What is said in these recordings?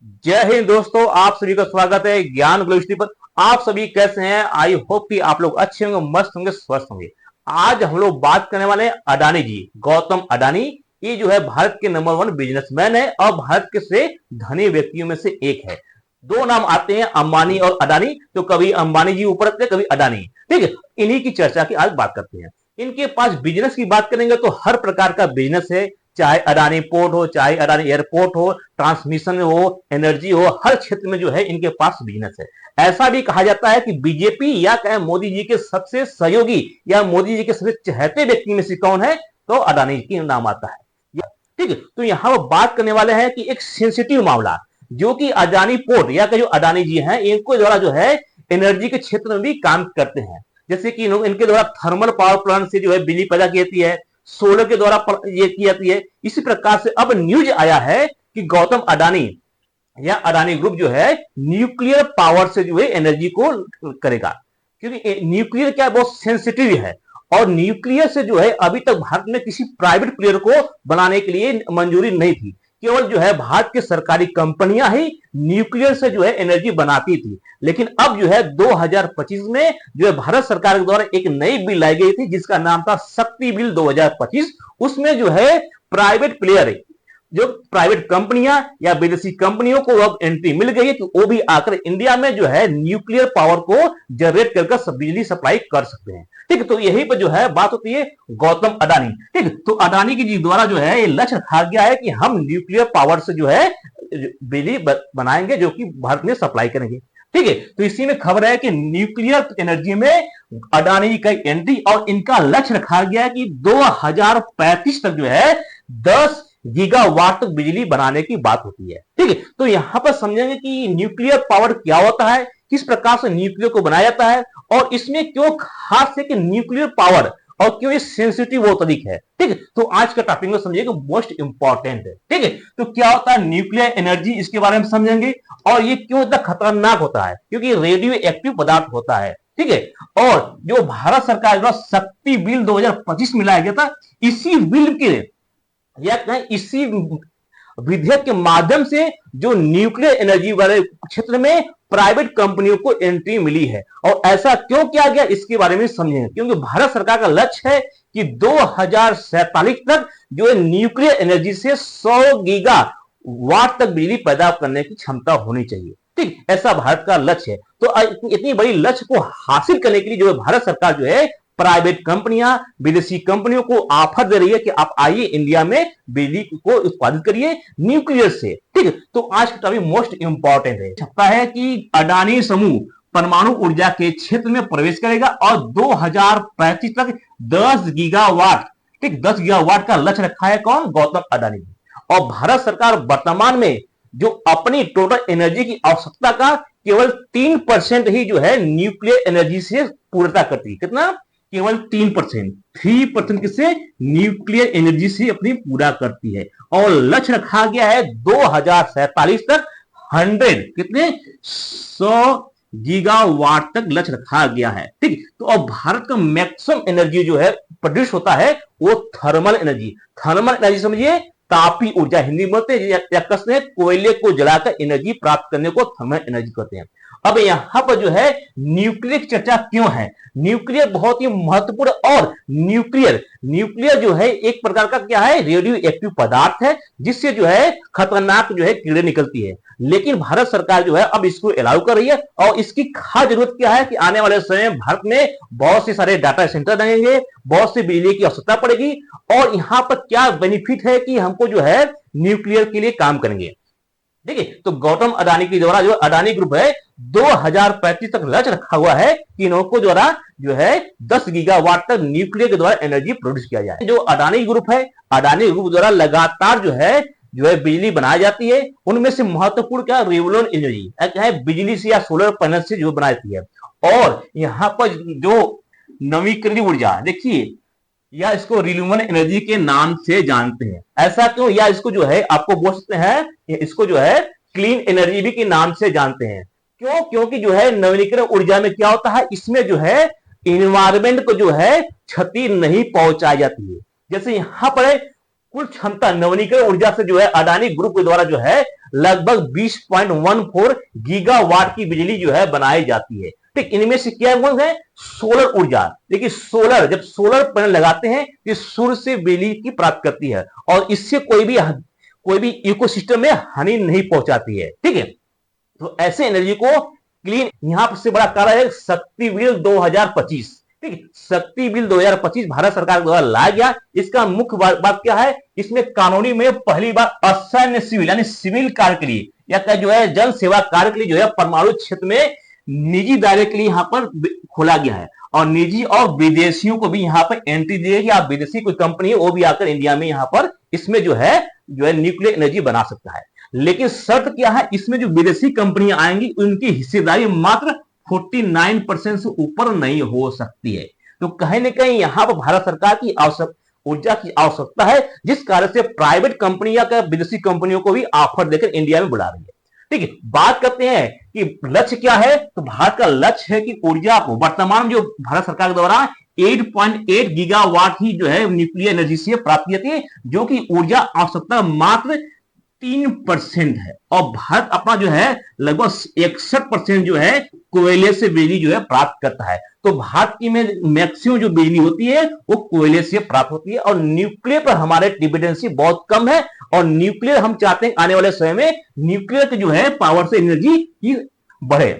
जय हिंद दोस्तों, आप सभी का स्वागत है ज्ञान ग्लोबल पर। आप सभी कैसे हैं? आई होप कि आप लोग अच्छे होंगे, मस्त होंगे, स्वस्थ होंगे। आज हम लोग बात करने वाले हैं अडानी जी, गौतम अडानी। ये जो है भारत के नंबर 1 बिजनेसमैन है और भारत के से धनी व्यक्तियों में से एक है। दो नाम आते हैं, अंबानी और अडानी। तो कभी अंबानी जी ऊपर आते हैं, कभी अडानी। ठीक है, इन्हीं की चर्चा की आज बात करते हैं। इनके पास बिजनेस की बात करेंगे तो हर प्रकार का बिजनेस है, चाहे अडानी पोर्ट हो, चाहे अडानी एयरपोर्ट हो, ट्रांसमिशन हो, एनर्जी हो, हर क्षेत्र में जो है इनके पास बिजनेस है। ऐसा भी कहा जाता है कि बीजेपी या कहें मोदी जी के सबसे सहयोगी या मोदी जी के सबसे चहेते व्यक्ति में से कौन है, तो अडानी की नाम आता है। ठीक है, तो यहां वो बात करने वाले हैं कि एक सेंसिटिव मामला जो कि अडानी पोर्ट या जो अडानी जी हैं, इनको द्वारा जो है एनर्जी के क्षेत्र में भी काम करते हैं। जैसे कि इनके द्वारा थर्मल पावर प्लांट से जो है बिजली पैदा की जाती है, सोलर के द्वारा ये की जाती है। इसी प्रकार से अब न्यूज आया है कि गौतम अडानी या अडानी ग्रुप जो है न्यूक्लियर पावर से जो है एनर्जी को करेगा, क्योंकि न्यूक्लियर क्या बहुत सेंसिटिव है और न्यूक्लियर से जो है अभी तक भारत में किसी प्राइवेट प्लेयर को बनाने के लिए मंजूरी नहीं थी। केवल जो है भारत की सरकारी कंपनियां ही न्यूक्लियर से जो है एनर्जी बनाती थी। लेकिन अब जो है 2025 में जो है भारत सरकार के द्वारा एक नई बिल लाई गई थी जिसका नाम था शक्ति बिल 2025। उसमें जो है प्राइवेट प्लेयर, जो प्राइवेट कंपनियां या विदेशी कंपनियों को अब एंट्री मिल गई है कि वो भी आकर इंडिया में जो है न्यूक्लियर पावर को जनरेट कर बिजली सप्लाई कर सकते हैं। ठीक है, तो यही पर जो है बात होती है गौतम अडानी। ठीक है, तो अडानी की जी द्वारा जो है ये लक्ष्य रखा गया है कि हम न्यूक्लियर पावर से जो है बिजली बनाएंगे जो कि भारत में सप्लाई करेंगे। ठीक है, तो इसी में खबर है कि न्यूक्लियर एनर्जी में अडानी की एंट्री और इनका लक्ष्य रखा गया है कि 2035 तक जो है 10 गीगावाट तक बिजली बनाने की बात होती है। ठीक है, तो यहां पर समझेंगे कि न्यूक्लियर पावर क्या होता है, किस प्रकार से न्यूक्लियर को बनाया जाता है और इसमें क्यों खास है कि न्यूक्लियर पावर और क्यों ये सेंसिटिव बहुत अधिक है। ठीक है, तो आज का टॉपिक में समझिएगा मोस्ट इंपॉर्टेंट है। ठीक है, तो क्या होता है न्यूक्लियर एनर्जी, इसके बारे में समझेंगे और ये क्यों इतना खतरनाक होता है, क्योंकि रेडियो एक्टिव पदार्थ होता है। ठीक है, और जो भारत सरकार द्वारा शक्ति बिल 2025 में लाया गया था, इसी बिल के या कहें इसी विधेयक के माध्यम से जो न्यूक्लियर एनर्जी वाले क्षेत्र में प्राइवेट कंपनियों को एंट्री मिली है। और ऐसा क्यों किया गया इसके बारे में समझेंगे, क्योंकि भारत सरकार का लक्ष्य है कि 2047 तक जो है न्यूक्लियर एनर्जी से 100 गीगा वाट तक बिजली पैदा करने की क्षमता होनी चाहिए। ठीक, ऐसा भारत का लक्ष्य है। तो इतनी बड़ी लक्ष्य को हासिल करने के लिए जो है भारत सरकार जो है प्राइवेट कंपनियां, विदेशी कंपनियों को ऑफर दे रही है कि आप आइए इंडिया में बिजली को उत्पादित करिए न्यूक्लियर से। ठीक है, तो आज का टॉपिक मोस्ट इंपॉर्टेंट है। छपता है कि अडानी समूह परमाणु ऊर्जा के क्षेत्र में प्रवेश करेगा और 2035 तक 10 गीगावाट, ठीक 10 गीगावाट का लक्ष्य रखा है कौन? गौतम अडानी। और भारत सरकार वर्तमान में जो अपनी टोटल एनर्जी की आवश्यकता का केवल 3% ही जो है न्यूक्लियर एनर्जी से पूर्णता करती है। कितना? केवल 3% किससे? न्यूक्लियर एनर्जी से अपनी पूरा करती है। और लक्ष्य रखा गया है 2047 तक 100 कितने 100 गीगावाट तक लक्ष्य रखा गया है। ठीक, तो अब भारत का मैक्सिमम एनर्जी जो है प्रोड्यूस होता है वो थर्मल एनर्जी। थर्मल एनर्जी समझिए तापी ऊर्जा, हिंदी बोलते हैं या कसने कोयले को जलाकर एनर्जी प्राप्त करने को थर्मल एनर्जी कहते हैं। अब यहां पर जो है न्यूक्लियर की चर्चा क्यों है? न्यूक्लियर बहुत ही महत्वपूर्ण, और न्यूक्लियर जो है एक प्रकार का क्या है? रेडियो एक्टिव पदार्थ है जिससे जो है खतरनाक जो है कीड़े निकलती है। लेकिन भारत सरकार जो है अब इसको अलाउ कर रही है और इसकी खास जरूरत क्या है कि आने वाले समय में भारत में बहुत से सारे डाटा सेंटर लगेंगे, बहुत सी बिजली की आवश्यकता पड़ेगी। और यहां पर क्या बेनिफिट है कि हमको जो है न्यूक्लियर के लिए काम करेंगे। देखिए, तो गौतम अडानी की द्वारा जो अडानी ग्रुप है 2035 तक लक्ष्य रखा हुआ है कि इनको द्वारा जो है 10 गीगावाट तक न्यूक्लियर के द्वारा एनर्जी प्रोड्यूस किया जाए। जो अडानी ग्रुप है, अडानी ग्रुप द्वारा लगातार जो है बिजली बनाई जाती है। उनमें से महत्वपूर्ण क्या? रिन्यूएबल एनर्जी है, बिजली से या सोलर पैनल से जो बनाई जाती है। और यहां पर जो नवीकरणीय ऊर्जा, देखिए या इसको रिन्यूएबल एनर्जी के नाम से जानते हैं। ऐसा क्यों? या इसको जो है आपको बोल सकते हैं, इसको जो है क्लीन एनर्जी भी के नाम से जानते हैं। क्यों? क्योंकि जो है नवीकरणीय ऊर्जा में क्या होता है, इसमें जो है इन्वायरमेंट को जो है क्षति नहीं पहुंचाई जाती है। जैसे यहां पर कुल क्षमता नवीनीकरण ऊर्जा से जो है अडानी ग्रुप के द्वारा जो है लगभग 20.14 गीगावाट की बिजली जो है बनाई जाती है। ठीक, इनमें से क्या है सोलर ऊर्जा। देखिए सोलर, जब सोलर पैनल लगाते हैं तो सूर्य से बिजली की प्राप्त करती है और इससे कोई भी इकोसिस्टम में हानि नहीं पहुंचाती है। ठीक है, तो ऐसे एनर्जी को क्लीन, यहां से बड़ा कार्य है शक्ति बिल 2025। ठीक है, शक्ति बिल 2025 भारत सरकार द्वारा लाया गया। इसका मुख्य बात क्या है, इसमें कानूनी में पहली बार असैन्य सिविल यानी सिविल कार्य के लिए या जो है जन सेवा कार्य के लिए जो है परमाणु क्षेत्र में निजी दायरे के लिए यहां पर खोला गया है और निजी और विदेशियों को भी यहां पर एंट्री दी है कि आप विदेशी कोई कंपनी है वो भी आकर इंडिया में यहां पर इसमें जो है न्यूक्लियर एनर्जी बना सकता है। लेकिन शर्त क्या है, इसमें जो विदेशी कंपनियां आएंगी उनकी हिस्सेदारी मात्र 49% से ऊपर नहीं हो सकती है। तो कहीं ना कहीं यहां पर भारत सरकार की ऊर्जा की आवश्यकता है, जिस कारण से प्राइवेट कंपनियां का विदेशी कंपनियों को भी ऑफर देकर इंडिया में बुला रही है। ठीक है, बात करते हैं कि लक्ष्य क्या है, तो भारत का लक्ष्य है कि ऊर्जा को वर्तमान जो भारत सरकार द्वारा 8.8 गीगावाट ही जो है न्यूक्लियर एनर्जी से प्राप्त की जाती है, जो कि ऊर्जा आवश्यकता मात्र 3% है और भारत अपना जो है लगभग 61% जो है कोयले से बिजली जो है प्राप्त करता है। तो भारत की में मैक्सिमम जो बिजली होती है वो कोयले से प्राप्त होती है और न्यूक्लियर पर हमारे डिपेंडेंसी बहुत कम है और न्यूक्लियर हम चाहते हैं आने वाले समय में न्यूक्लियर की जो है पावर से एनर्जी की बढ़े।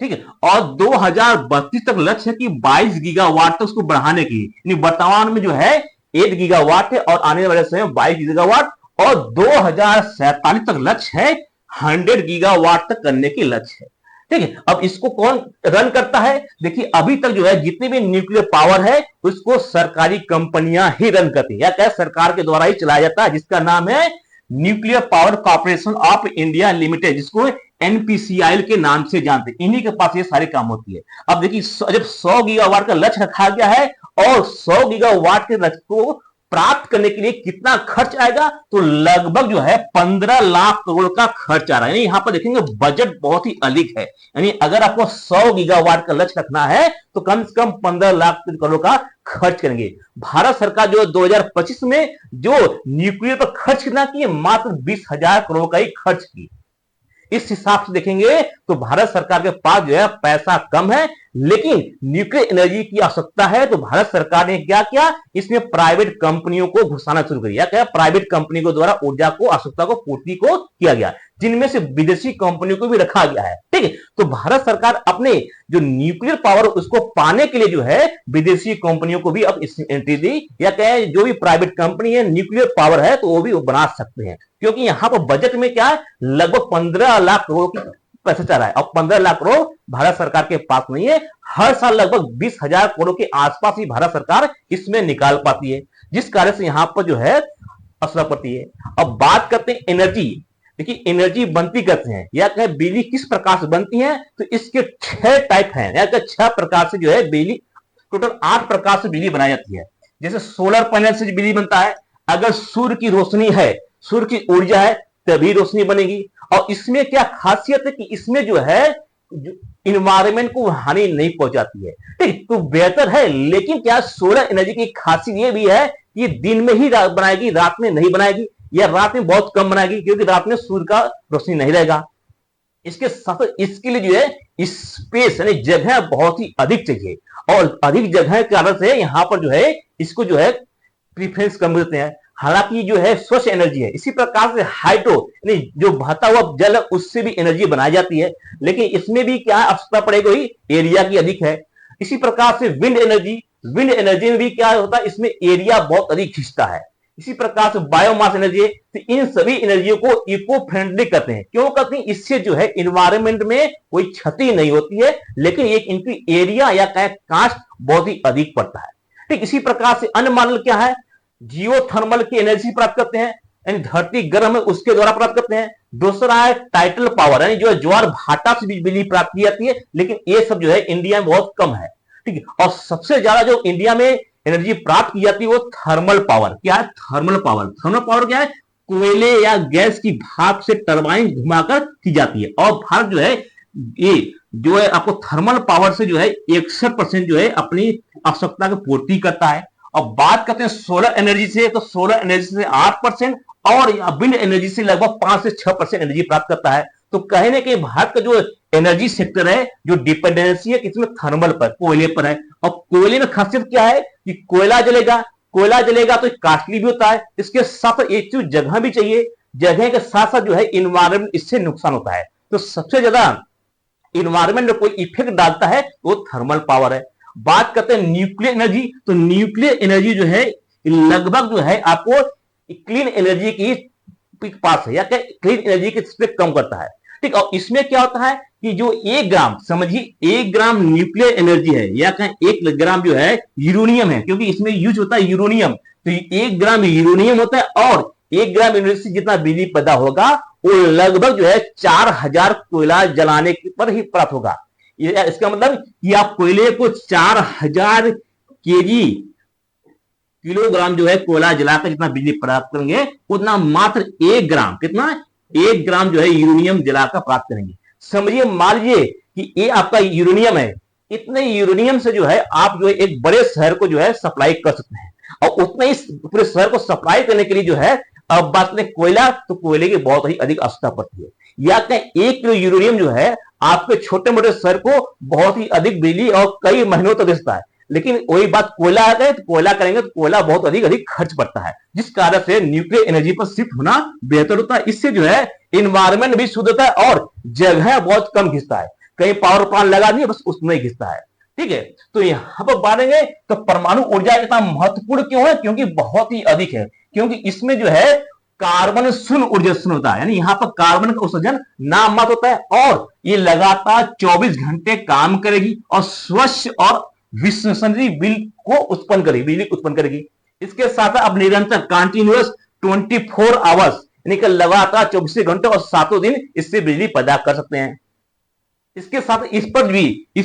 ठीक है, और 2032 तक लक्ष्य है कि 22 गीगावाट तक उसको बढ़ाने की। वर्तमान में जो है 8 गीगावाट है और आने वाले समय 22 गीगावाट और 2047 तक लक्ष्य है 100 गीगावाट तक करने की लक्ष्य है। ठीक है, अब इसको कौन रन करता है, देखिए अभी तक जो है जितनी भी न्यूक्लियर पावर है उसको सरकारी कंपनियां ही रन करती है या क्या सरकार के द्वारा ही चलाया जाता है, जिसका नाम है nuclear power corporation of India limited, जिसको एनपीसीआई के नाम से जानते हैं। इन्हीं के पास ये सारे काम होती है। अब देखिए जब 100 गीगावाट का लक्ष्य रखा गया है और 100 गीगावाट के लक्ष्य को प्राप्त करने के लिए कितना खर्च आएगा, तो लगभग जो है 15 लाख करोड़ का खर्च आ रहा है। यहां पर देखेंगे बजट बहुत ही अधिक है, यानी अगर आपको 100 गीगावाट का लक्ष्य रखना है तो कम से कम 15 लाख करोड़ का खर्च करेंगे। भारत सरकार जो 2025 में जो न्यूक्लियर पर खर्च कितना की, मात्र 20,000 करोड़ का ही खर्च की। इस हिसाब से देखेंगे तो भारत सरकार के पास जो है पैसा कम है, लेकिन न्यूक्लियर एनर्जी की आवश्यकता है। तो भारत सरकार ने क्या किया, इसमें प्राइवेट कंपनियों को घुसाना शुरू कर दिया। क्या प्राइवेट कंपनी के द्वारा ऊर्जा को आवश्यकता को पूर्ति को किया गया, जिनमें से विदेशी कंपनियों को भी रखा गया है। ठीक है, तो भारत सरकार अपने जो न्यूक्लियर पावर उसको पाने के लिए जो है विदेशी कंपनियों को भी अब एंट्री दी, या कहें जो भी प्राइवेट कंपनी है न्यूक्लियर पावर है तो वो भी बना सकते हैं, क्योंकि यहां पर बजट में क्या है लगभग 15 लाख करोड़ की पैसा चल रहा है और 15 लाख करोड़ भारत सरकार के पास नहीं है। हर साल लगभग 20,000 करोड़ के आसपास ही भारत सरकार इसमें निकाल पाती है, जिस कारण से यहां पर जो है असर पड़ती है। अब बात करते हैं एनर्जी। देखिए एनर्जी बनती करते हैं या कहें बिजली किस प्रकार से बनती है, तो इसके 6 टाइप हैं या 6 प्रकार से जो है बिजली, टोटल 8 प्रकार से बिजली बनाई जाती है। जैसे सोलर पैनल से बिजली बनता है, अगर सूर्य की रोशनी है, सूर्य की ऊर्जा है तभी रोशनी बनेगी। और इसमें क्या खासियत है कि इसमें जो है इन्वायरमेंट को हानि नहीं पहुंचाती है। ठीक, तो बेहतर है। लेकिन क्या सोलर एनर्जी की खासियत ये भी है कि दिन में ही बनाएगी, रात में नहीं बनाएगी, या रात में बहुत कम बनाएगी, क्योंकि रात में सूर्य का रोशनी नहीं रहेगा। इसके साथ इसके लिए जो है स्पेस यानी जगह बहुत ही अधिक चाहिए और अधिक जगह के कारण से यहां पर जो है इसको जो है प्रीफरेंस कम देते हैं। हालांकि जो है स्वच्छ एनर्जी है। इसी प्रकार से हाइड्रो यानी जो बहता हुआ जल है उससे भी एनर्जी बनाई जाती है, लेकिन इसमें भी क्या आवश्यकता पड़ेगी, एरिया की अधिक है। इसी प्रकार से विंड एनर्जी में भी क्या होता है, इसमें एरिया बहुत अधिक खींचता है। इसी प्रकार से बायोमास एनर्जी, तो इन सभी एनर्जियों को इको फ्रेंडली कहते हैं। क्यों कहते हैं, इससे जो है इन्वायरमेंट में कोई क्षति नहीं होती है, लेकिन एक इनकी एरिया या कास्ट बहुत ही अधिक पड़ता है। ठीक, इसी प्रकार से अन्य मॉडल क्या है, जियोथर्मल की एनर्जी प्राप्त करते हैं, यानी धरती गर्म है उसके द्वारा प्राप्त करते हैं। दूसरा है टाइटल पावर, यानी जो है ज्वार भाटा से बिजली प्राप्त की जाती है, लेकिन ये सब जो है इंडिया में बहुत कम है। ठीक है, और सबसे ज्यादा जो इंडिया में एनर्जी प्राप्त की जाती है वो थर्मल पावर। क्या है थर्मल पावर क्या है, कोयले या गैस की भाप से टरबाइन घुमाकर की जाती है। और भारत जो है ये जो है आपको थर्मल पावर से जो है 61% जो है अपनी आवश्यकता की पूर्ति करता है। और बात करते हैं सोलर एनर्जी से, तो सोलर एनर्जी से 8% और विंड एनर्जी से लगभग 5 से 6% एनर्जी प्राप्त करता है। तो कहीं ना कहीं भारत का जो एनर्जी सेक्टर है, जो डिपेंडेंसी है किसमें, थर्मल पर, कोयले पर है। और कोयले में खासियत क्या है कि कोयला जलेगा तो कास्टली भी होता है, इसके साथ एक चीज जगह भी चाहिए, जगह के साथ साथ जो है इन्वायरमेंट इससे नुकसान होता है। तो सबसे ज्यादा इन्वायरमेंट में कोई इफेक्ट डालता है वो थर्मल पावर है। बात करते हैं न्यूक्लियर एनर्जी, तो न्यूक्लियर एनर्जी जो है लगभग जो है आपको क्लीन एनर्जी की पास है, या क्लीन एनर्जी के कम करता है। ठीक, और इसमें क्या होता है कि जो 1 ग्राम, समझिए 1 ग्राम न्यूक्लियर एनर्जी है, या कहें 1 ग्राम जो है यूरेनियम है, क्योंकि इसमें यूज होता है यूरेनियम, तो 1 ग्राम यूरेनियम होता है, और 1 ग्राम एनर्जी से जितना बिजली पैदा होगा वो लगभग जो है 4000 कोयला जलाने पर ही प्राप्त होगा। इसका मतलब कि आप कोयले को 4000 केजी किलोग्राम जो है कोयला जलाकर जितना बिजली प्राप्त करेंगे, उतना मात्र 1 ग्राम, कितना, 1 ग्राम जो है यूरेनियम जलाकर प्राप्त करेंगे। समझिए, मान लीजिए कि ये आपका यूरेनियम है, इतने यूरेनियम से जो है आप जो है एक बड़े शहर को जो है सप्लाई कर सकते हैं, और उतने इस पूरे शहर को सप्लाई करने के लिए जो है अब बात करें कोयला, तो कोयले की बहुत ही अधिक आवश्यकता पड़ती है। या कहें 1 किलो यूरेनियम जो है आपके छोटे मोटे शहर को बहुत ही अधिक बिजली और कई महीनों तक देता है। लेकिन वही बात कोयला आ गए, तो कोयला करेंगे तो कोयला बहुत अधिक खर्च पड़ता है, जिस कारण से न्यूक्लियर एनर्जी पर शिफ्ट होना बेहतर होता है। इससे जो है इन्वायरमेंट भी शुद्ध होता है और जगह बहुत कम घिसता है। कहीं पावर प्लांट लगा दिए बस उसमें घिसता है। ठीक है, तो यहां पर बांटेंगे तो परमाणु ऊर्जा इतना महत्वपूर्ण क्यों है, क्योंकि बहुत ही अधिक है, क्योंकि इसमें जो है कार्बन शून्य ऊर्जा होता है, यानी यहां पर कार्बन का उत्सर्जन नाम मात्र होता है, और ये लगातार 24 घंटे काम करेगी और स्वच्छ और विश्वसनीय बिजली को उत्पन्न करेगी। इसके साथ अब निरंतर कंटिन्यूअस 24 आवर्स, यानी कि लगातार 24 घंटे और 7 दिन इससे बिजली पैदा कर सकते हैं। इसके साथ इस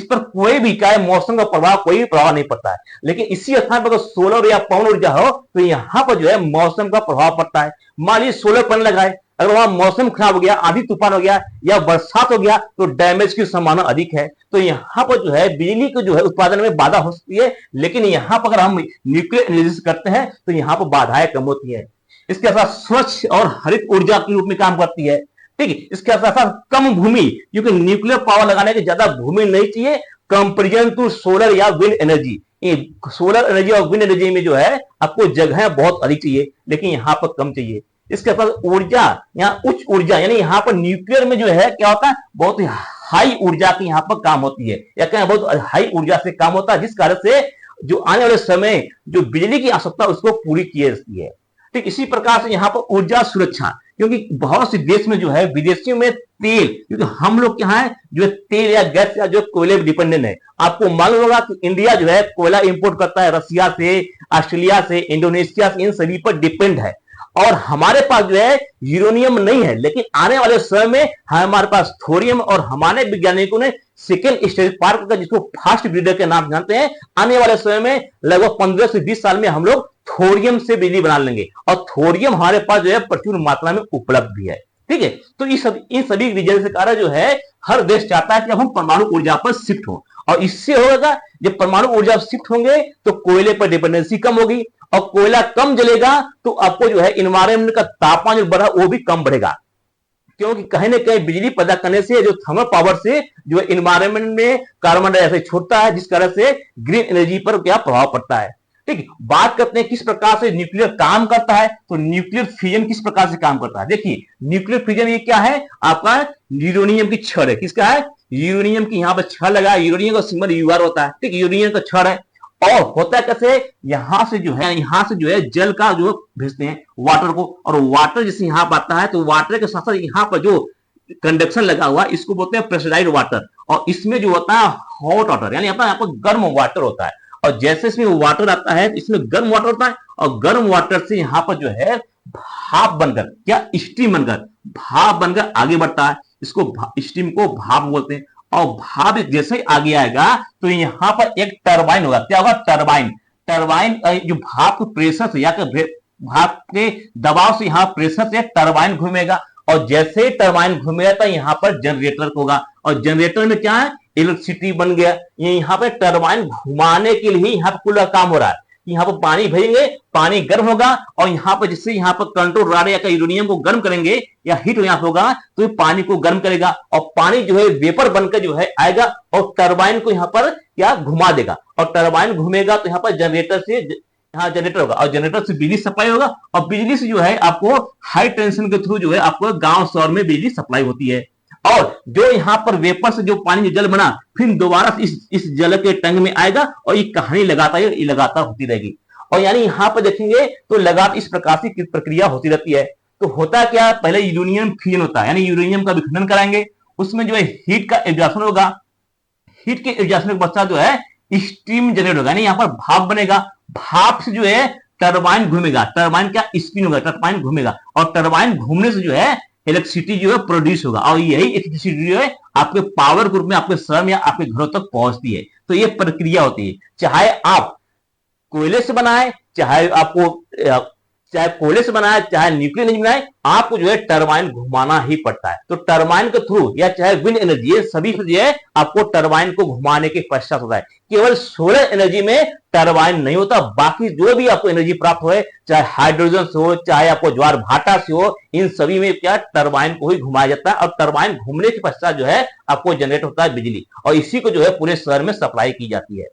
पर कोई भी चाहे मौसम का प्रभाव, कोई भी प्रभाव नहीं पड़ता है। लेकिन इसी स्थान पर अगर सोलर या पवन ऊर्जा हो तो यहां पर जो है मौसम का प्रभाव पड़ता है। मान लीजिए सोलर पैनल लगाए, अगर वहां मौसम खराब हो गया, आंधी तूफान हो गया या बरसात हो गया, तो डैमेज की संभावना अधिक है। तो यहाँ पर जो है बिजली को जो है उत्पादन में बाधा हो सकती है, लेकिन यहाँ पर अगर हम न्यूक्लियर एनर्जी करते हैं तो यहाँ पर बाधाएं कम होती है। इसके साथ स्वच्छ और हरित ऊर्जा के रूप में काम करती है। ठीक है, इसके साथ साथ कम भूमि, क्योंकि न्यूक्लियर पावर लगाने की ज्यादा भूमि नहीं चाहिए कंपेरिजन टू सोलर या विंड एनर्जी। सोलर एनर्जी और विंड एनर्जी में जो है आपको जगह बहुत अधिक चाहिए, लेकिन यहाँ पर कम चाहिए। इसके बाद ऊर्जा, यहाँ उच्च ऊर्जा, यानी यहाँ पर न्यूक्लियर में जो है क्या होता है, बहुत ही हाई ऊर्जा की यहाँ पर काम होती है, या कहें बहुत हाई ऊर्जा से काम होता है, जिस कारण से जो आने वाले समय जो बिजली की आवश्यकता उसको पूरी की जाती है। ठीक इसी प्रकार से यहाँ पर ऊर्जा सुरक्षा, क्योंकि बहुत से देश में जो है विदेशियों में तेल, क्योंकि हम लोग क्या है जो है तेल या गैस या जो कोयले डिपेंडेंट है। आपको मालूम होगा कि इंडिया जो है कोयला इंपोर्ट करता है रसिया से, ऑस्ट्रेलिया से, इंडोनेशिया से, इन सभी पर डिपेंड है। और हमारे पास जो है यूरेनियम नहीं है, लेकिन आने वाले समय में हमारे पास थोरियम, और हमारे वैज्ञानिकों ने सेकेंड स्टेज पार का, जिसको फास्ट ब्रीडर के नाम जानते हैं, आने वाले समय में लगभग 15 से 20 साल में हम लोग थोरियम से बिजली बना लेंगे, और थोरियम हमारे पास जो है प्रचुर मात्रा में उपलब्ध भी है। ठीक है, तो इन सभी रीजन से कारण जो है हर देश चाहता है कि अब हम परमाणु ऊर्जा पर शिफ्ट हो, और इससे होगा जब परमाणु ऊर्जा शिफ्ट होंगे तो कोयले पर डिपेंडेंसी कम होगी, और कोयला कम जलेगा तो आपको जो है इन्वायरमेंट का तापमान जो बढ़ा वो भी कम बढ़ेगा, क्योंकि कहीं ना कहीं बिजली पैदा करने से जो थर्मल पावर से जो इन्वायरमेंट में कार्बन डाइऑक्साइड छोड़ता है, जिस कारण से ग्रीन एनर्जी पर क्या प्रभाव पड़ता है। ठीक, बात करते हैं किस प्रकार से न्यूक्लियर काम करता है, तो न्यूक्लियर फ्यूजन किस प्रकार से काम करता है। देखिए न्यूक्लियर फ्यूजन ये क्या है, आपका यूरेनियम की छड़ है, किसका है, यूरेनियम की यहाँ पर छड़ लगा, यूरेनियम का सिंबल यूआर होता है। ठीक, यूरेनियम का छड़ है, और होता है कैसे, यहां से जो है जल का जो भेजते हैं वाटर को, और वाटर जैसे यहाँ पर आता है तो वाटर के साथ साथ यहाँ पर जो कंडक्शन लगा हुआ है इसको बोलते हैं प्रेशराइज्ड वाटर, और इसमें जो होता है हॉट वाटर, यानी यहाँ पर गर्म वाटर होता है, और जैसे इसमें वाटर आता है इसमें गर्म वाटर होता है, और गर्म वाटर से यहाँ पर जो है भाप बनकर, क्या स्टीम बनकर, भाप बनकर आगे बढ़ता है, इसको स्टीम को भाप बोलते हैं। और भाप जैसे ही आगे आएगा तो यहाँ पर एक टरबाइन होगा, क्या होगा, टरबाइन जो भाप प्रेशर से या भाप के दबाव से यहाँ प्रेशर से टरबाइन घूमेगा, और जैसे ही टरबाइन घूमेगा तो यहाँ पर जनरेटर होगा, और जनरेटर में क्या है, इलेक्ट्रिसिटी बन गया। ये यहाँ पे टरबाइन घुमाने के लिए यहाँ पे कुल काम हो रहा है, कि यहाँ पर पानी भेजेंगे, पानी गर्म होगा और यहाँ पर जिससे यहाँ पर कंट्रोल रॉड या यूरेनियम को गर्म करेंगे या हीट यहाँ होगा तो ये पानी को गर्म करेगा और पानी जो है वेपर बनकर जो है आएगा और टरबाइन को यहाँ पर क्या घुमा देगा और टरबाइन घूमेगा तो यहाँ पर जनरेटर से यहाँ जनरेटर होगा और जनरेटर से बिजली सप्लाई होगा और बिजली से जो है आपको हाई टेंशन के थ्रू जो है आपको गांव शहर में बिजली सप्लाई होती है। और जो यहाँ पर वेपर से जो पानी जल बना फिर दोबारा इस जल के टंग में आएगा और ये कहानी लगातार होती रहेगी। और यानी यहाँ पर देखेंगे तो लगातार इस प्रकार की प्रक्रिया होती रहती है। तो होता क्या, पहले यूरेनियम फ्यूजन होता है, यानी यूरेनियम का विखंडन कराएंगे, उसमें जो है हीट का एग्जॉशन होगा, हीट के एग्जॉशन के पश्चात जो है स्टीम जनरेट होगा, यानी यहाँ पर भाप बनेगा, भाप से जो है टरबाइन घूमेगा, टरबाइन क्या स्पिन होगा, टरबाइन घूमेगा और टरबाइन घूमने से जो है इलेक्ट्रिसिटी जो है प्रोड्यूस होगा और यही इलेक्ट्रिसिटी जो है आपके पावर ग्रुप में आपके शहर में या आपके घरों तक पहुंचती है। तो ये प्रक्रिया होती है, चाहे आप कोयले से बनाए, चाहे कोयले से बनाए, चाहे न्यूक्लियर एनर्जी बनाए, आपको जो है टरबाइन घुमाना ही पड़ता है। तो टरबाइन के थ्रू या चाहे विंड एनर्जी, ये सभी जो है आपको टरबाइन को घुमाने के पश्चात होता है। केवल सोलर एनर्जी में टरबाइन नहीं होता, बाकी जो भी आपको एनर्जी प्राप्त हो, चाहे हाइड्रोजन से हो, चाहे आपको ज्वार भाटा से हो, इन सभी में क्या टरबाइन को ही घुमाया जाता है और टरबाइन घूमने के पश्चात जो है आपको जनरेट होता है बिजली और इसी को जो है पूरे शहर में सप्लाई की जाती है।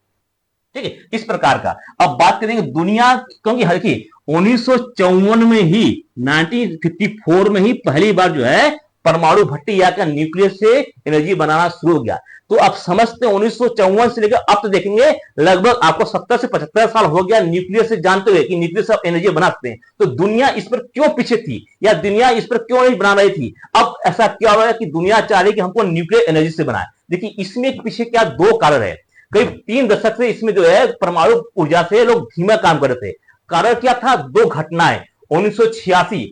ठीक है, इस प्रकार का। अब बात करेंगे दुनिया, क्योंकि हल्की 1954 में ही 1954 में ही पहली बार जो है परमाणु भट्टी या क्या न्यूक्लियस से एनर्जी बनाना शुरू हो गया। तो आप समझते हैं 1954 से लेकर अब तो देखेंगे लगभग आपको 70 से 75 साल हो गया न्यूक्लियस से जानते हुए कि न्यूक्लियस से एनर्जी बना सकते हैं। तो दुनिया इस पर क्यों पीछे थी या दुनिया इस पर क्यों नहीं बना रही थी? अब ऐसा क्या हो रहा है कि दुनिया चाह रही कि हमको न्यूक्लियर एनर्जी से बनाए। देखिए इसमें पीछे क्या दो कारण है, करीब 3 दशक से इसमें जो है परमाणु ऊर्जा से लोग धीमा काम कर रहे थे। कारण क्या था? दो घटनाएं। 1986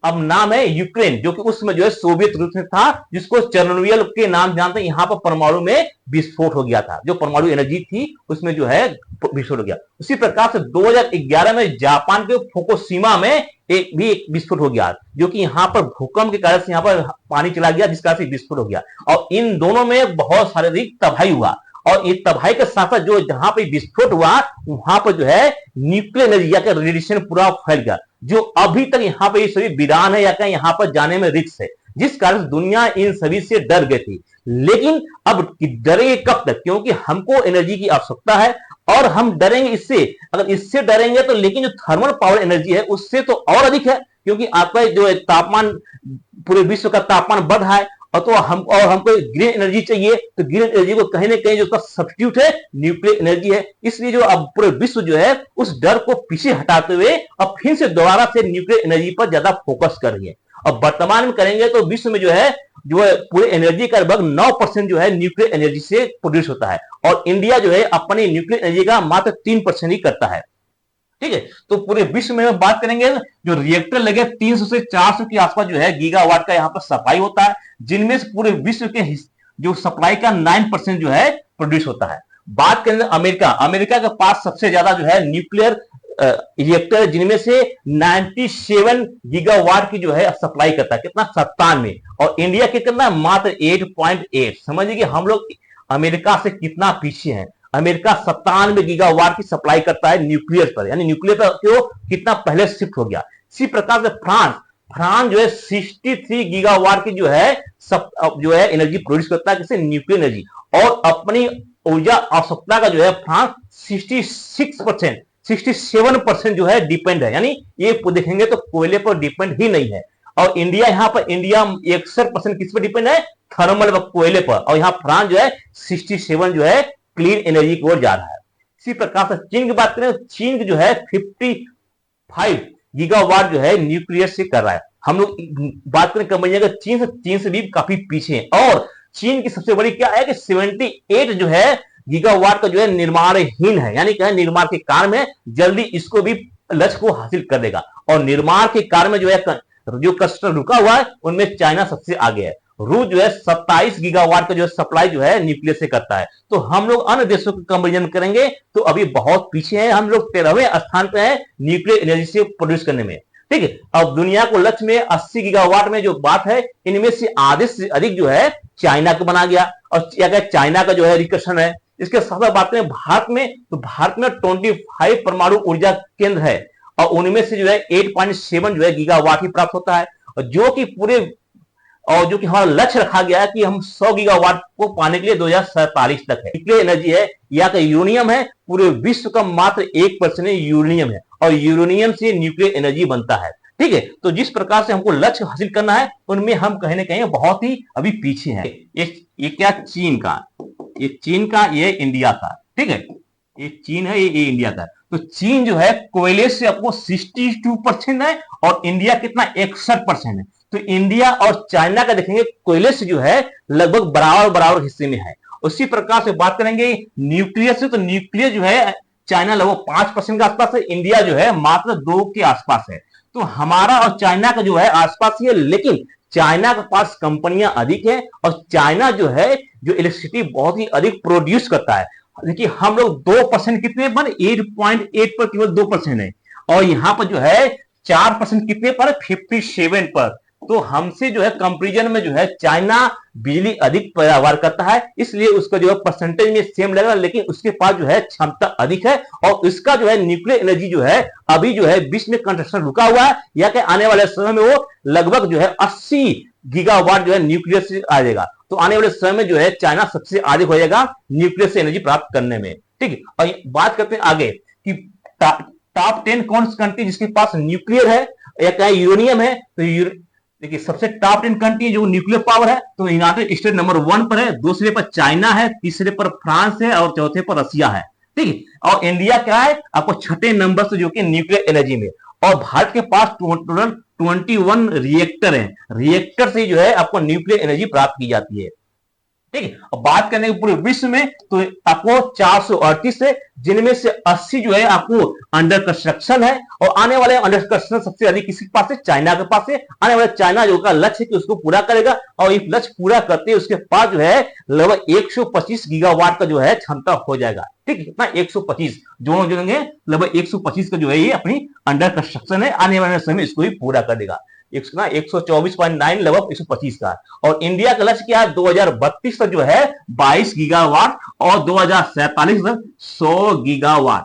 अब नाम है यूक्रेन, जो कि उसमें जो है सोवियत रूस में था, जिसको चेर्नोबिल के नाम जानते हैं। यहां पर परमाणु में विस्फोट हो गया था, जो परमाणु एनर्जी थी उसमें जो है विस्फोट हो गया। उसी प्रकार से 2011 में जापान के फुकुशिमा में एक विस्फोट हो गया, जो कि यहाँ पर भूकंप के कारण से यहाँ पर पानी चला गया, जिस कारण से विस्फोट हो गया। और इन दोनों में बहुत शारीरिक तबाही हुआ और ये तबाही के साथ साथ जो जहां पर विस्फोट हुआ वहां पर जो है न्यूक्लियर एनर्जी या रेडिएशन पूरा फैल गया, जो अभी तक यहाँ पे ये सभी वीरान है या क्या यहाँ पर जाने में रिस्क है, जिस कारण दुनिया इन सभी से डर गई थी। लेकिन अब डरेंगे कब तक? क्योंकि हमको एनर्जी की आवश्यकता है और हम डरेंगे इससे। अगर इससे डरेंगे तो लेकिन जो थर्मल पावर एनर्जी है उससे तो और अधिक है, क्योंकि आपका जो तापमान, पूरे विश्व का तापमान बढ़ रहा है और हमको ग्रीन एनर्जी चाहिए। तो ग्रीन एनर्जी को कहीं ना कहीं जो उसका सब्स्टिट्यूट है न्यूक्लियर एनर्जी है। इसलिए जो अब पूरे विश्व जो है उस डर को पीछे हटाते हुए अब फिर से दोबारा से न्यूक्लियर एनर्जी पर ज्यादा फोकस कर रही है। अब वर्तमान में करेंगे तो विश्व में जो है पूरे एनर्जी का लगभग 9% जो है न्यूक्लियर एनर्जी से प्रोड्यूस होता है और इंडिया जो है अपनी न्यूक्लियर एनर्जी का मात्र 3% ही करता है। ठीक है, तो पूरे विश्व में बात करेंगे जो रिएक्टर लगे 300 से 400 के आसपास जो है गीगावाट का यहाँ पर सप्लाई होता है, जिनमें से पूरे विश्व के जो सप्लाई का 9% जो है प्रोड्यूस होता है। बात करेंगे अमेरिका के पास सबसे ज्यादा जो है न्यूक्लियर रिएक्टर, जिनमें से 97 गीगावाट की जो है सप्लाई करता है। कितना? 97। और इंडिया कितना? मात्र 8.8। समझिए कि हम लोग अमेरिका से कितना पीछे हैं। अमेरिका 97 गीगावाट की सप्लाई करता है न्यूक्लियर पर, यानी न्यूक्लियर पर क्यों कितना पहले शिफ्ट हो गया। इसी प्रकार से फ्रांस जो है 63 गीगावाट की जो है एनर्जी प्रोड्यूस करता है, किसे? Nuclear energy. और अपनी ऊर्जा आवश्यकता का जो है फ्रांस 67% जो है डिपेंड है, यानी ये देखेंगे तो कोयले पर डिपेंड ही नहीं है। और इंडिया 61% किस पर डिपेंड है? थर्मल कोयले पर। और यहाँ फ्रांस जो है 67 जो है क्लीन एनर्जी की ओर जा रहा है। इसी प्रकार से चीन की बात करें, चीन जो है 55 गीगावाट जो है न्यूक्लियर से कर रहा है। हम लोग बात करें कब का चीन से भी काफी पीछे हैं। और चीन की सबसे बड़ी क्या है कि 78 जो है गीगावाट का जो है निर्माणहीन है, यानी क्या है निर्माण के कार्य में जल्दी इसको भी लक्ष्य को हासिल कर देगा। और निर्माण के कार्य में जो है जो कंस्ट्रक्शन रुका हुआ है उनमें चाइना सबसे आगे है। रूस जो है 27 गीगावाट का जो सप्लाई जो है न्यूक्लियर से करता है। तो हम लोग अन्य देशों के कंपेरिजन करेंगे तो अभी बहुत पीछे हैं, हम लोग 13वें स्थान पे हैं न्यूक्लियर एनर्जी से प्रोड्यूस करने में। ठीक है, अब दुनिया को लक्ष्य में 80 गीगावाट में जो बात है, इनमें से आधे से अधिक जो है चाइना को बना गया। और चाइना का जो है रिकर्षण है, इसके साथ साथ बात करें भारत में, तो भारत में 25 परमाणु ऊर्जा केंद्र है और उनमें से जो है 8.7 जो है गीगावाट ही प्राप्त होता है, और जो कि हमारा लक्ष्य रखा गया है कि हम 100 गीगावाट को पाने के लिए 2047 तक है। न्यूक्लियर एनर्जी है या तो यूरेनियम है, पूरे विश्व का मात्र 1% यूरेनियम है और यूरेनियम से न्यूक्लियर एनर्जी बनता है। ठीक है, तो जिस प्रकार से हमको लक्ष्य हासिल करना है उनमें हम कहीं ना कहीं बहुत ही अभी पीछे हैं। ये क्या चीन का, ये इंडिया का, ठीक है, ये चीन है, ये इंडिया का। तो चीन जो है कोयले से आपको 62% है और इंडिया कितना 61% है। तो इंडिया और चाइना का देखेंगे कोयले से जो है लगभग बराबर हिस्से में है। उसी प्रकार से बात करेंगे न्यूक्लियर से, तो न्यूक्लियर जो है चाइना लगभग 5% के आसपास है, इंडिया जो है मात्र 2 के आसपास है। तो हमारा और चाइना का जो है आसपास ही है, लेकिन चाइना के पास कंपनियां अधिक है और चाइना जो है जो इलेक्ट्रिसिटी बहुत ही अधिक प्रोड्यूस करता है। देखिए हम लोग 2% कितने पर, 8.8 पर केवल 2% है, और यहां पर जो है 4% कितने पर, 57 पर। तो हमसे जो है कंपैरिजन में जो है चाइना बिजली अधिक पैदावार करता है, इसलिए उसका जो है परसेंटेज में सेम लगेगा, लेकिन उसके पास जो है क्षमता अधिक है और इसका जो है न्यूक्लियर एनर्जी जो है अभी जो है बीच में कंस्ट्रक्शन रुका हुआ है, या कि आने वाले समय में वो लगभग जो है 80 गीगावाट जो है न्यूक्लियर से आ जाएगा। तो आने वाले समय में जो है चाइना सबसे आगे हो जाएगा न्यूक्लियर से एनर्जी प्राप्त करने में। ठीक है, और बात करते हैं आगे कि टॉप 10 कौन सी कंट्री जिसके पास न्यूक्लियर है या क्या यूरेनियम है। तो देखिए सबसे टॉप 10 कंट्री जो न्यूक्लियर पावर है, तो यूनाइटेड स्टेट नंबर 1 पर है, दूसरे पर चाइना है, तीसरे पर फ्रांस है और चौथे पर रशिया है। ठीक है, और इंडिया क्या है आपको छठे नंबर से जो कि न्यूक्लियर एनर्जी में, और भारत के पास टोटल 21 रिएक्टर है, रिएक्टर से जो है आपको न्यूक्लियर एनर्जी प्राप्त की जाती है। ठीक है, अब बात करने के पूरे विश्व में तो आपको 438 है, जिनमें से 80 जो है आपको अंडर कंस्ट्रक्शन है, और आने वाले अंडर कंस्ट्रक्शन सबसे अधिक किसके पास है, चाइना के पास है। आने वाले चाइना जो का लक्ष्य है कि उसको पूरा करेगा, और इस लक्ष्य पूरा करते हैं उसके पास जो है लगभग 125 गीगावाट का जो है क्षमता हो जाएगा। ठीक है, कितना 125 दोनों जुड़ेंगे, लगभग 125 का जो है ये अपनी अंडर कंस्ट्रक्शन है, आने वाले समय इसको ही पूरा कर देगा। 124.9 लगभग 125 का। और इंडिया का लक्ष्य क्या है, 2032 तक जो है 22 गीगावाट और 2047 तक 100 गीगावाट।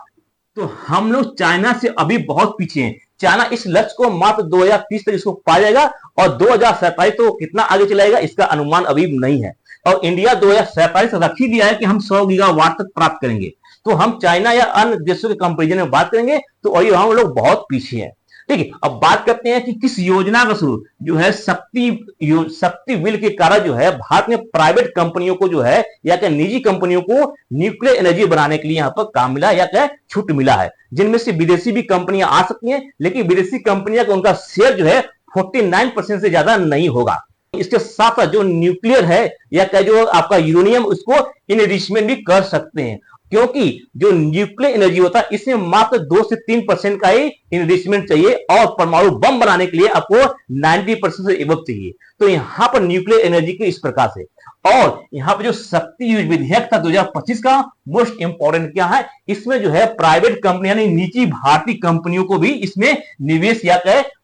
तो हम लोग चाइना से अभी बहुत पीछे हैं। चाइना इस लक्ष्य को मात्र 2030 तक इसको पा जाएगा और 2047 तो कितना आगे चलाएगा इसका अनुमान अभी नहीं है। और इंडिया 2047 रख ही दिया है कि हम 100 गीगावाट तक प्राप्त करेंगे। तो हम चाइना या अन्य देशों के कंपेरिजन में बात करेंगे तो वही हम लोग बहुत पीछे हैं। ठीक है, अब बात करते हैं कि किस योजना का शुरू जो है शक्ति बिल के कारण जो है भारत में प्राइवेट कंपनियों को जो है या क्या निजी कंपनियों को न्यूक्लियर एनर्जी बनाने के लिए यहां पर काम मिला या क्या छूट मिला है, जिनमें से विदेशी भी कंपनियां आ सकती हैं, लेकिन विदेशी कंपनियां का उनका शेयर जो है 49% से ज्यादा नहीं होगा। इसके साथ जो न्यूक्लियर है या क्या जो आपका यूरेनियम उसको इनरिचमेंट भी कर सकते हैं, क्योंकि जो न्यूक्लियर एनर्जी होता है इसमें मात्र 2 से 3% का ही इन्वेस्टमेंट चाहिए और परमाणु बम बनाने के लिए आपको 90% से एबव चाहिए। तो यहां पर न्यूक्लियर एनर्जी के इस प्रकार से, और यहां पर जो शक्ति विधेयक था 2025 का मोस्ट इंपॉर्टेंट क्या है, इसमें जो है प्राइवेट कंपनी यानी निजी भारतीय कंपनियों को भी इसमें निवेश या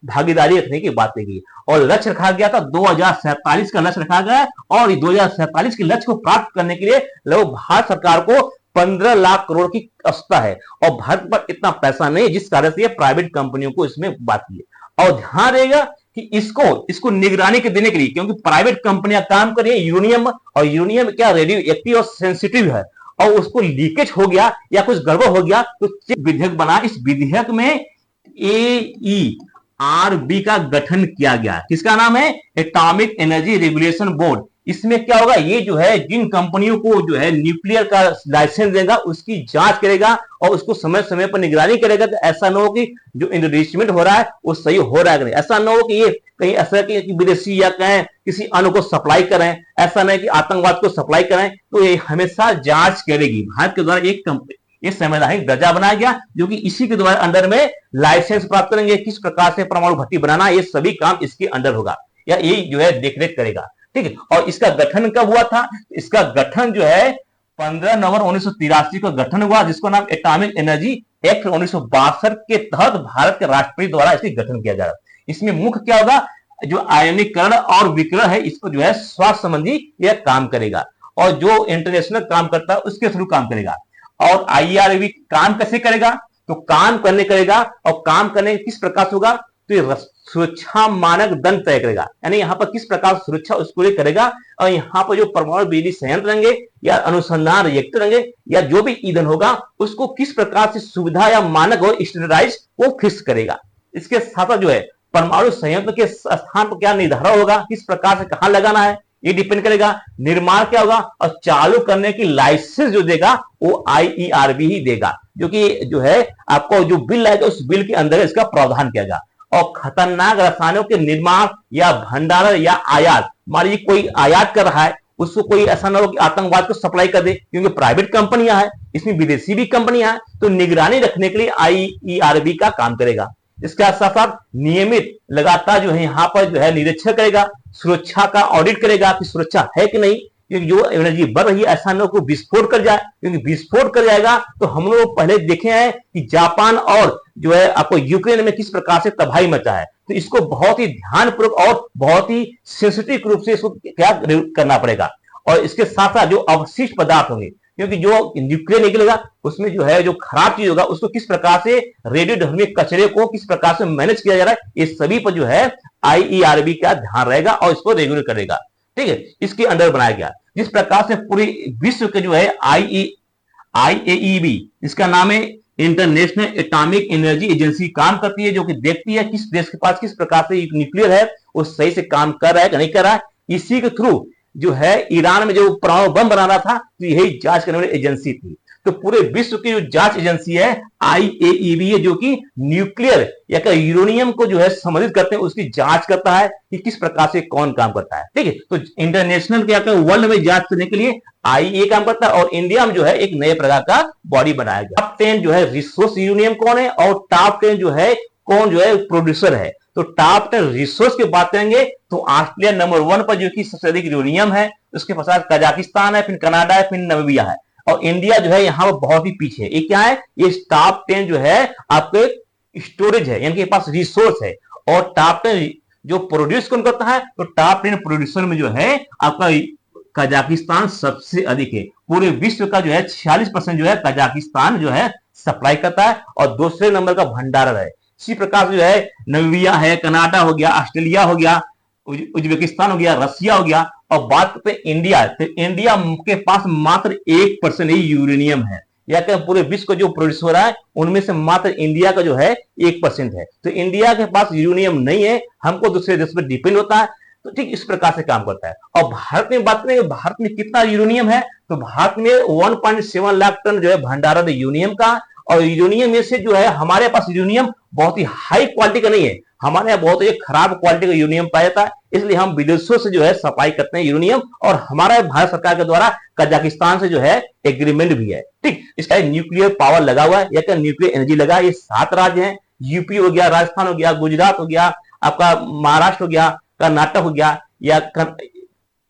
भागीदारी रखने की बात कही गई और लक्ष्य रखा गया था 2047 का लक्ष्य रखा गया, और 2047 के लक्ष्य को प्राप्त करने के लिए लगभग भारत सरकार को 15 लाख करोड़ की आवश्यकता है और भारत पर इतना पैसा नहीं, जिस कारण से प्राइवेट कंपनियों को इसमें बात की है। और ध्यान रहेगा कि इसको निगरानी के देने के लिए, क्योंकि प्राइवेट कंपनियां काम कर रही है यूरेनियम, और यूरेनियम क्या रेडियो एक्टिव और सेंसिटिव है, और उसको लीकेज हो गया या कुछ गड़बड़ हो गया तो विधेयक बना। इस विधेयक में AERB का गठन किया गया। किसका नाम है, एटॉमिक एनर्जी रेगुलेशन बोर्ड। इसमें क्या होगा, ये जो है जिन कंपनियों को जो है न्यूक्लियर का लाइसेंस देगा उसकी जांच करेगा और उसको समय समय पर निगरानी करेगा। तो ऐसा ना हो कि जो इन्वेस्टमेंट हो रहा है वो सही हो रहा है, ऐसा ना हो कि ये कहीं ऐसा कि विदेशी या कहें किसी अन्य को सप्लाई करें, ऐसा नहीं कि आतंकवाद को सप्लाई करें। तो ये हमेशा जांच करेगी। भारत के द्वारा एक ये संवैधानिक दर्जा बनाया गया जो कि इसी के द्वारा अंडर में लाइसेंस प्राप्त करेंगे, किस प्रकार से परमाणु भट्टी बनाना, ये सभी काम इसके अंडर होगा या ये जो है देखरेख करेगा। ठीक है, और इसका गठन कब हुआ था, इसका गठन जो है 15 नवंबर 1983 को गठन हुआ, जिसको नाम एटॉमिक एनर्जी एक्ट 1962 के तहत भारत के राष्ट्रपति द्वारा इसका गठन किया जा रहा है। इसमें मुख्य क्या होगा, जो आयनीकरण और विकिरण है इसको जो है स्वास्थ्य संबंधी यह काम करेगा। और जो इंटरनेशनल काम करता है उसके थ्रू काम करेगा। और IERB काम कैसे करेगा? तो काम करने करेगा, और काम करने किस प्रकार से होगा? तो ये सुरक्षा मानक दंड तय करेगा, यानी यहाँ पर किस प्रकार सुरक्षा उसको लिए करेगा, और यहाँ पर जो परमाणु बिजली संयंत्र रहेंगे या अनुसंधान रिएक्टर रहेंगे या जो भी ईंधन होगा उसको किस प्रकार से सुविधा या मानक और स्टैंडर्डाइज वो फिक्स करेगा। इसके साथ जो है परमाणु संयंत्र के स्थान पर क्या निर्धारण होगा, किस प्रकार से कहां लगाना है, ये डिपेंड करेगा। निर्माण क्या होगा और चालू करने की लाइसेंस जो देगा वो IERB ही देगा, जो कि जो है आपको जो बिल आएगा उस बिल के अंदर इसका प्रावधान किया जाएगा। और खतरनाक रसायनों के निर्माण या भंडारण या आयात, मान लीजिए कोई आयात कर रहा है, उसको कोई ऐसा ना हो कि आतंकवाद को सप्लाई कर दे, क्योंकि प्राइवेट कंपनियां हैं, इसमें विदेशी भी कंपनियां हैं, तो निगरानी रखने के लिए IERB का काम करेगा। इसके साथ साथ नियमित लगातार जो है यहाँ पर जो है निरीक्षण करेगा, सुरक्षा का ऑडिट करेगा कि सुरक्षा है कि नहीं, क्योंकि जो एनर्जी बढ़ रही है ऐसा ना हो विस्फोट कर जाए, क्योंकि विस्फोट कर जाएगा तो हम लोग पहले देखे हैं कि जापान और जो है आपको यूक्रेन में किस प्रकार से तबाही मचा है। तो इसको बहुत ही ध्यानपूर्वक और बहुत ही सेंसिटिव रूप से इसको क्या करना पड़ेगा। और इसके साथ साथ जो अवशिष्ट पदार्थ होंगे, क्योंकि जो न्यूक्लियर निकलेगा उसमें जो है जो खराब चीज होगा उसको किस प्रकार से रेडियोधर्मी कचरे को किस प्रकार से मैनेज किया जा रहा है, ये सभी पर जो है IERB का ध्यान रहेगा और इसको रेगुलर करेगा। ठीक है, इसके अंडर बनाया गया। जिस प्रकार से पूरी विश्व के जो है IAEB, इसका नाम है इंटरनेशनल एटॉमिक एनर्जी एजेंसी, काम करती है, जो कि देखती है किस देश के पास किस प्रकार से न्यूक्लियर है वो सही से काम कर रहा है कि नहीं कर रहा है। इसी के थ्रू जो है ईरान में जो परमाणु बम बना रहा था तो यही जांच करने वाली एजेंसी थी। तो पूरे विश्व की जो जांच एजेंसी है IAEB है, जो कि न्यूक्लियर या यूरेनियम को जो है संबंधित करते हैं उसकी जांच करता है कि किस प्रकार से कौन काम करता है। ठीक है, तो इंटरनेशनल क्या वर्ल्ड में जांच करने के लिए IAEA काम करता है, और इंडिया में जो है एक नए प्रकार का बॉडी बनाया गया। टॉप 10 जो है रिसोर्स यूरेनियम कौन है, और टॉप 10 जो है कौन जो है प्रोड्यूसर है। तो टॉप 10 रिसोर्स की बात करेंगे तो ऑस्ट्रेलिया नंबर 1 पर जो कि सबसे अधिक यूरेनियम है, उसके पश्चात कजाकिस्तान है, फिर कनाडा है, फिर नामीबिया है, और इंडिया जो है यहाँ पर बहुत ही पीछे है। ये क्या है, ये टॉप 10 जो है आपके स्टोरेज है, यानी कि पास रिसोर्स है। और टॉप 10 जो प्रोड्यूस कौन करता है, तो टॉप 10 प्रोड्यूसर में जो है आपका कजाकिस्तान सबसे अधिक है। पूरे विश्व का जो है 46% जो है कजाकिस्तान जो है सप्लाई करता है, और दूसरे नंबर का भंडारण है। इसी प्रकार से जो है नामीबिया है, कनाडा हो गया, ऑस्ट्रेलिया हो गया, उज्बेकिस्तान हो गया, रसिया हो गया। और बात करते हैं इंडिया, तो इंडिया के पास मात्र 1% ही यूरेनियम है, या कि पूरे विश्व को जो प्रोड्यूस हो रहा है उनमें से मात्र इंडिया का जो है 1% है। तो इंडिया के पास यूरेनियम नहीं है, हमको दूसरे देश पर डिपेंड होता है। तो ठीक इस प्रकार से काम करता है। और भारत में बात करें, भारत में कितना यूरेनियम है, तो भारत में 1.7 लाख टन जो है भंडारण यूरेनियम का। और यूरेनियम में से जो है हमारे पास यूरेनियम बहुत ही हाई क्वालिटी का नहीं है, हमारे यहाँ बहुत ही खराब क्वालिटी का यूरेनियम पाया जाता है, इसलिए हम विदेशों से जो है सप्लाई करते हैं यूरेनियम। और हमारा भारत सरकार के द्वारा कजाकिस्तान से जो है एग्रीमेंट भी है। ठीक, इसका न्यूक्लियर पावर लगा हुआ है, या न्यूक्लियर एनर्जी लगा है। ये 7 राज्य हैं, यूपी हो गया, राजस्थान हो गया, गुजरात हो गया, आपका महाराष्ट्र हो गया, कर्नाटक हो गया, या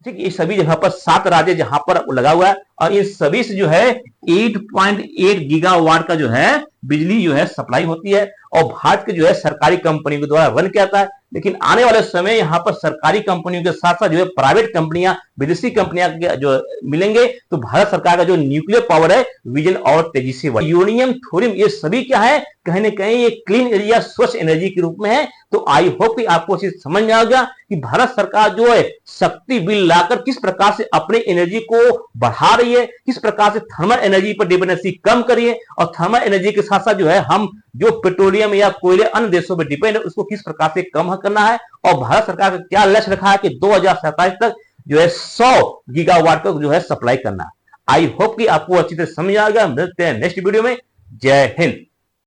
ठीक, ये सभी जगह पर 7 राज्य जहां पर लगा हुआ है। और इन सभी से जो है 8.8 गीगावाट का जो है बिजली जो है सप्लाई होती है, और भारत के जो है सरकारी कंपनी के द्वारा रन किया जाता है। लेकिन आने वाले समय यहाँ पर सरकारी कंपनियों के साथ साथ जो है प्राइवेट कंपनियां, विदेशी कंपनियां जो मिलेंगे, तो भारत सरकार का जो न्यूक्लियर पावर है विजन और तेजी से बढ़ेगा। यूरेनियम, थोरियम, ये सभी क्या है, कहीं ना कहीं ये क्लीन एरिया स्वच्छ एनर्जी के रूप में है। तो आई होप कि आपको चीज समझ में आ गया कि भारत सरकार जो है शक्ति बिल लाकर किस प्रकार से अपनी एनर्जी को बढ़ा रही है, किस प्रकार से थर्मल एनर्जी पर डिपेंडेंसी कम करिए, और थर्मल एनर्जी के साथ साथ जो है हम जो पेट्रोलियम या कोयले अन्य देशों पर डिपेंड है उसको किस प्रकार से कम करना है। और भारत सरकार का क्या लक्ष्य रखा है कि 2027 तक जो है 100 गीगावाट तक जो है सप्लाई करना। आई होप कि आपको अच्छी तरह समझ आ गया। मिलते हैं नेक्स्ट वीडियो में। जय हिंद।